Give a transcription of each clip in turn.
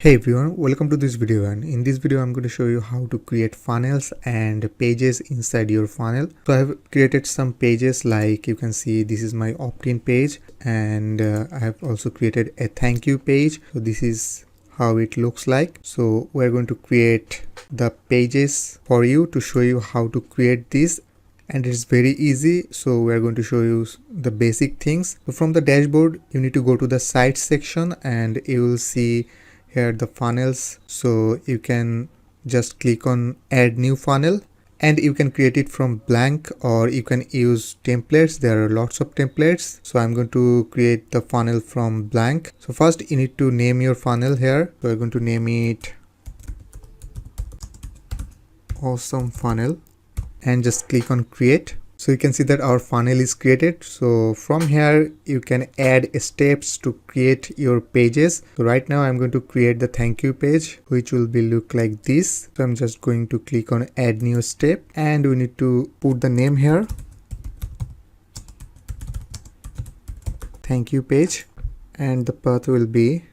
Hey everyone, welcome to this video, and in this video I'm going to show you how to create funnels and pages inside your funnel. So I have created some pages, like you can see this is my opt-in page, and I have also created a thank you page. So this is how it looks like. So we're going to create the pages for you to show you how to create this, and it's very easy. So we are going to show you the basic things. So from the dashboard you need to go to the sites section and you will see here the funnels. So you can just click on add new funnel and you can create it from blank, or you can use templates. There are lots of templates. So I'm going to create the funnel from blank. So first you need to name your funnel here. So we're going to name it awesome funnel and just click on create. So you can see that our funnel is created. So from here you can add steps to create your pages. So right now I'm going to create the thank you page, which will be look like this. So I'm just going to click on add new step, and we need to put the name here, thank you page, and the path will be.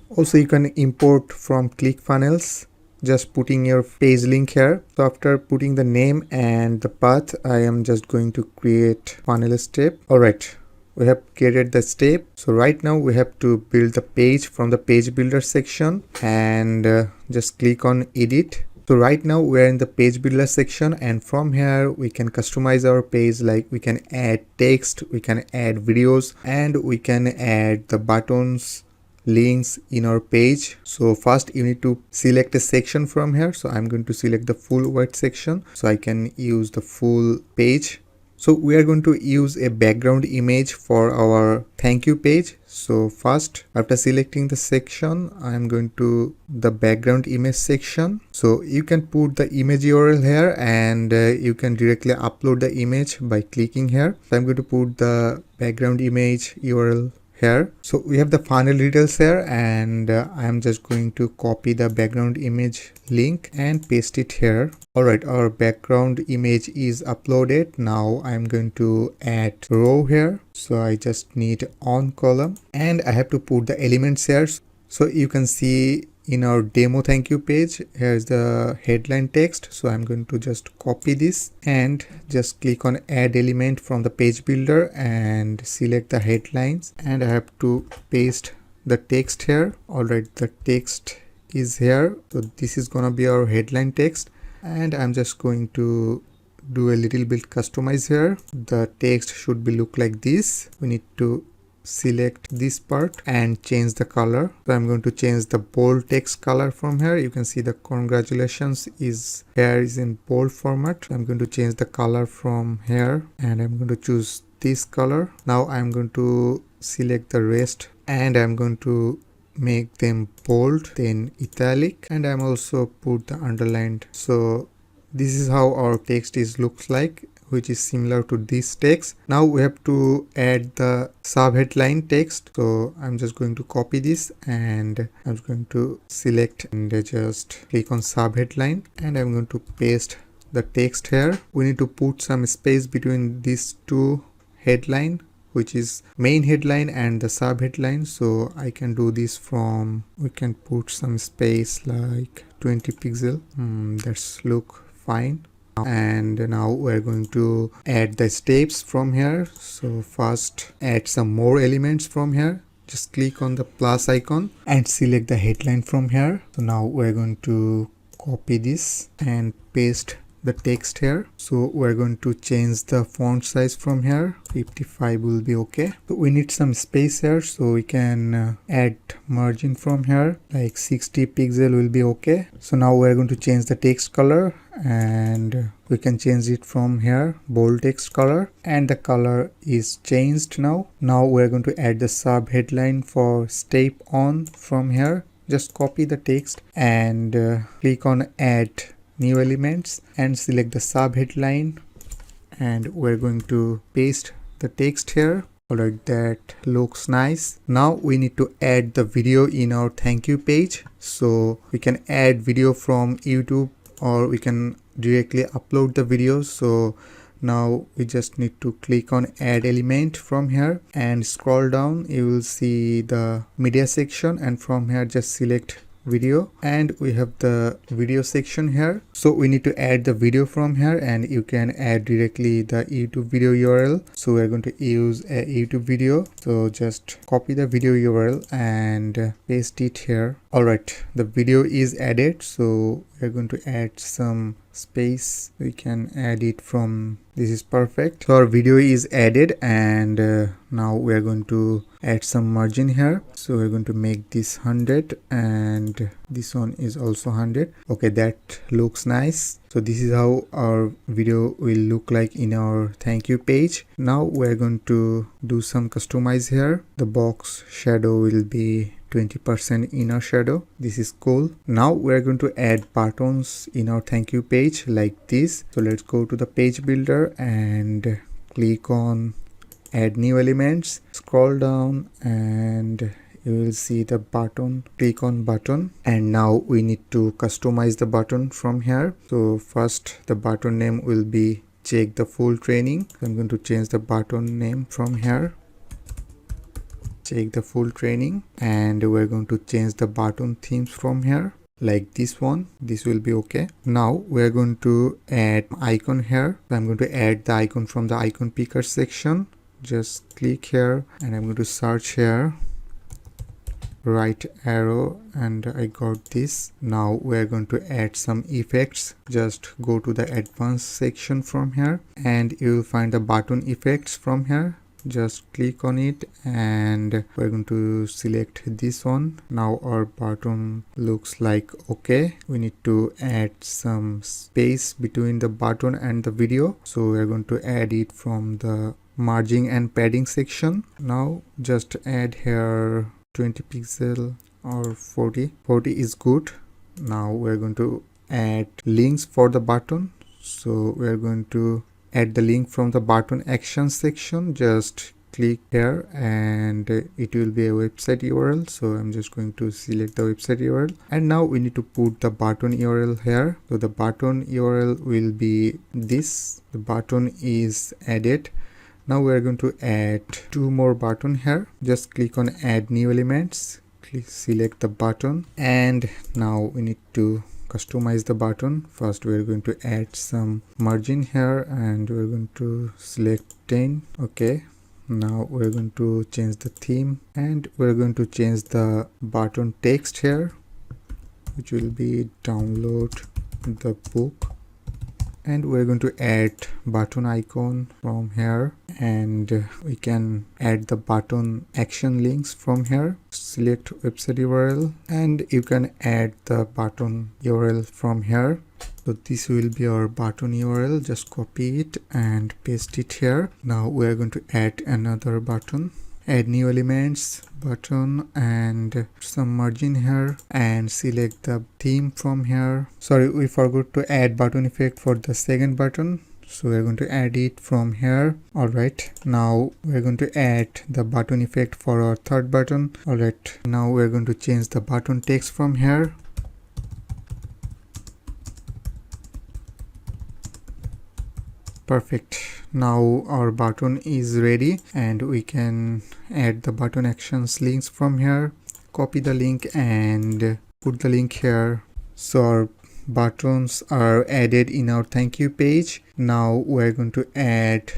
Also you can import from ClickFunnels, just putting your page link here. So after putting the name and the path, I am just going to create funnel step. All right, we have created the step. So right now we have to build the page from the page builder section, and just click on edit. So right now we're in the page builder section, and from here we can customize our page. Like we can add text, we can add videos, and we can add the buttons, links in our page. So first you need to select a section from here. So I'm going to select the full white section so I can use the full page. So we are going to use a background image for our thank you page. So first, after selecting the section, I'm going to the background image section. So you can put the image URL here, and you can directly upload the image by clicking here. So I'm going to put the background image URL here. So we have the funnel details here, and I am just going to copy the background image link and paste it here. Alright, our background image is uploaded. Now I'm going to add row here. So I just need on column, and I have to put the elements here. So you can see in our demo thank you page, here's the headline text. So I'm going to just copy this and just click on add element from the page builder and select the headlines, and I have to paste the text here. Alright, the text is here. So this is gonna be our headline text, and I'm just going to do a little bit customize here. The text should be look like this. We need to select this part and change the color. So I'm going to change the bold text color from here. You can see the congratulations is here is in bold format. I'm going to change the color from here, and I'm going to choose this color. Now I'm going to select the rest, and I'm going to make them bold, then italic, and I'm also put the underlined. So this is how our text is looks like, which is similar to this text. Now we have to add the subheadline text. So I'm just going to copy this, and I'm going to select and just click on subheadline, and I'm going to paste the text here. We need to put some space between these two headline, which is main headline and the subheadline. So I can do this from, we can put some space like 20 pixel. That's look fine. And now we're going to add the steps from here. So first add some more elements from here. Just click on the plus icon and select the headline from here. So now we're going to copy this and paste the text here. So we're going to change the font size from here. 55 will be okay. So we need some space here, so we can add margin from here, like 60 pixel will be okay. So now we're going to change the text color, and we can change it from here, bold text color, and the color is changed now. Now we're going to add the sub headline for step on from here. Just copy the text and click on add new elements and select the sub headline, and we're going to paste the text here. Alright, that looks nice. Now we need to add the video in our thank you page. So we can add video from YouTube, or we can directly upload the videos. So Now we just need to click on add element from here and scroll down. You will see the media section, and from here just select video, and we have the video section here. So we need to add the video from here, and you can add directly the YouTube video URL. So we're going to use a YouTube video. So just copy the video URL and paste it here. Alright, the video is added. So we're going to add some space. We can add it from this is perfect. So our video is added, and now we are going to add some margin here. So we're going to make this 100 and this one is also 100. Okay, that looks nice. So this is how our video will look like in our thank you page. Now we're going to do some customize here. The box shadow will be 20% inner shadow. This is cool. Now we're going to add buttons in our thank you page like this. So let's go to the page builder and click on add new elements. Scroll down and you will see the button. Click on button, and now we need to customize the button from here. So first the button name will be check the full training. I'm going to change the button name from here, check the full training, and we're going to change the button themes from here like this one. This will be okay. Now we're going to add icon here. So I'm going to add the icon from the icon picker section. Just click here and I'm going to search here, right arrow, and I got this. Now we're going to add some effects. Just go to the advanced section from here and you will find the button effects from here. Just click on it and we're going to select this one. Now our button looks like okay. We need to add some space between the button and the video, so we're going to add it from the margin and padding section. Now just add here 20 pixel or 40 is good. Now we're going to add links for the button. So we're going to add the link from the button action section. Just click here and it will be a website URL. So I'm just going to select the website URL, and now we need to put the button URL here. So the button URL will be this. The button is added. Now we are going to add two more button here. Just click on add new elements, select the button, and now we need to customize the button. First we are going to add some margin here and we're going to select 10. Okay, now we're going to change the theme and we're going to change the button text here, which will be download the book, and we're going to add button icon from here, and we can add the button action links from here. Select website URL and you can add the button URL from here. So this will be our button URL. Just copy it and paste it here. Now we are going to add another button. Add new elements, button, and some margin here, and select the theme from here. Sorry, we forgot to add button effect for the second button, so we're going to add it from here. Alright, now we're going to add the button effect for our third button. Alright, now we're going to change the button text from here. Perfect. Now our button is ready and we can add the button actions links from here. Copy the link and put the link here. So our buttons are added in our thank you page. Now we're going to add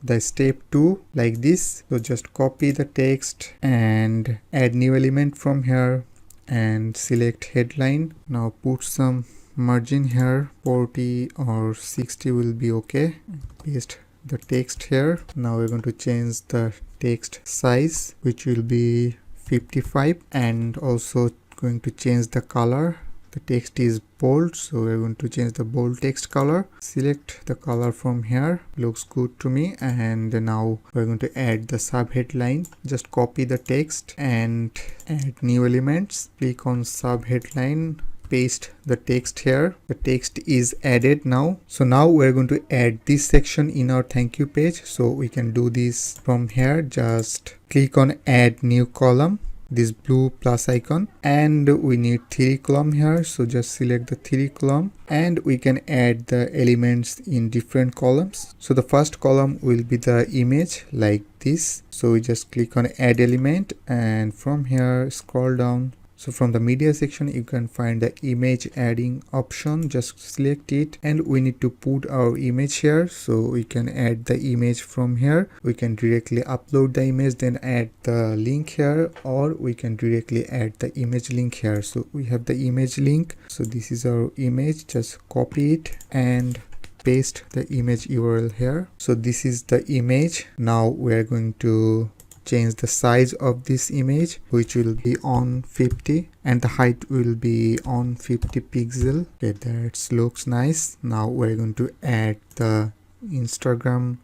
the step 2 like this. So just copy the text and add new element from here and select headline. Now put some margin here, 40 or 60 will be okay. Paste the text here. Now we're going to change the text size, which will be 55, and also going to change the color. The text is bold, so we're going to change the bold text color. Select the color from here, looks good to me. And now we're going to add the sub headline. Just copy the text and add new elements. Click on sub headline, paste the text here. The text is added now. So now we're going to add this section in our thank you page. So we can do this from here. Just click on add new column this blue plus icon, and we need 3 column here, so just select the 3 column, and we can add the elements in different columns. So the first column will be the image like this, so we just click on add element, and from here scroll down. So from the media section you can find the image adding option, just select it, and we need to put our image here, so we can add the image from here. We can directly upload the image then add the link here, or we can directly add the image link here. So we have the image link, so this is our image, just copy it and paste the image URL here. So this is the image. Now we are going to change the size of this image, which will be on 50, and the height will be on 50 pixel. Okay, that looks nice. Now we're going to add the Instagram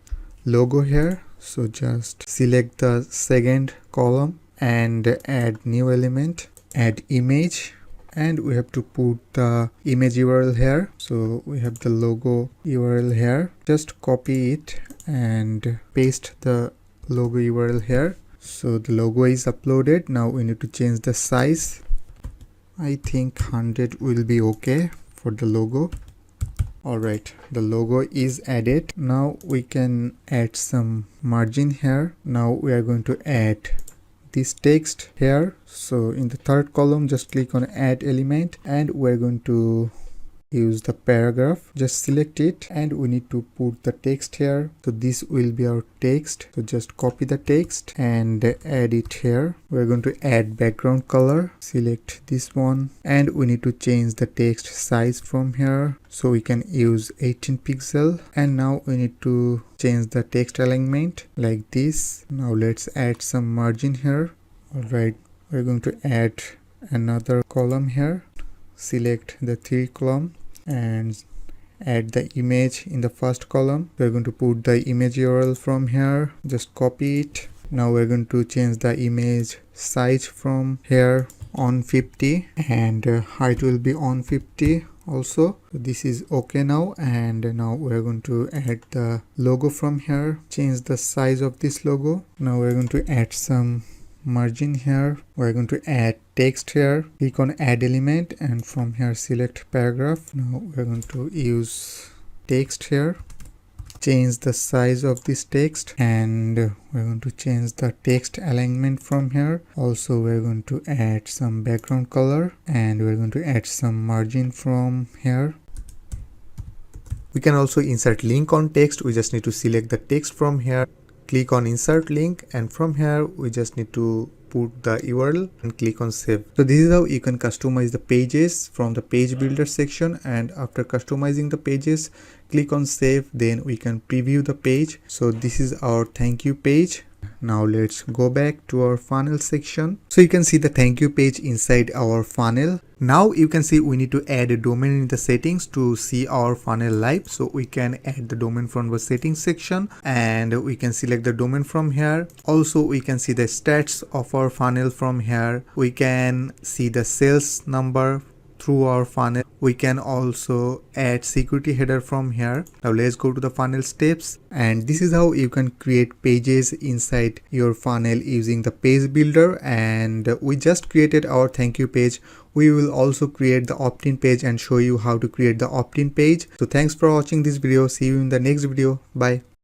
logo here, so just select the second column and add new element, add image, and we have to put the image URL here. So we have the logo URL here, just copy it and paste the logo URL here. So the logo is uploaded. Now we need to change the size. I think 100 will be okay for the logo. Alright, the logo is added. Now we can add some margin here. Now we are going to add this text here. So in the third column, just click on add element, and we're going to use the paragraph. Just select it, and we need to put the text here. So this will be our text, so just copy the text and add it here. We're going to add background color, select this one, and we need to change the text size from here, so we can use 18 pixel. And now we need to change the text alignment like this. Now let's add some margin here. Alright, we're going to add another column here, select the 3 column and add the image in the first column. We're going to put the image URL from here, just copy it. Now we're going to change the image size from here on 50, and height will be on 50 also. So this is okay now, and now we're going to add the logo from here, change the size of this logo. Now we're going to add some margin here. We're going to add text here, click on add element, and from here select paragraph. Now we're going to use text here, change the size of this text, and we're going to change the text alignment from here. Also we're going to add some background color, and we're going to add some margin from here. We can also insert link on text. We just need to select the text from here, click on insert link, and from here we just need to put the URL and click on save. So this is how you can customize the pages from the page builder section, and after customizing the pages, click on save, then we can preview the page. So this is our thank you page. Now let's go back to our funnel section. So you can see the thank you page inside our funnel. Now you can see we need to add a domain in the settings to see our funnel live. So we can add the domain from the settings section, and we can select the domain from here. Also we can see the stats of our funnel from here. We can see the sales number through our funnel. We can also add security header from here. Now let's go to the funnel steps, and this is how you can create pages inside your funnel using the page builder. And we just created our thank you page. We will also create the opt-in page and show you how to create the opt-in page. So thanks for watching this video. See you in the next video. Bye.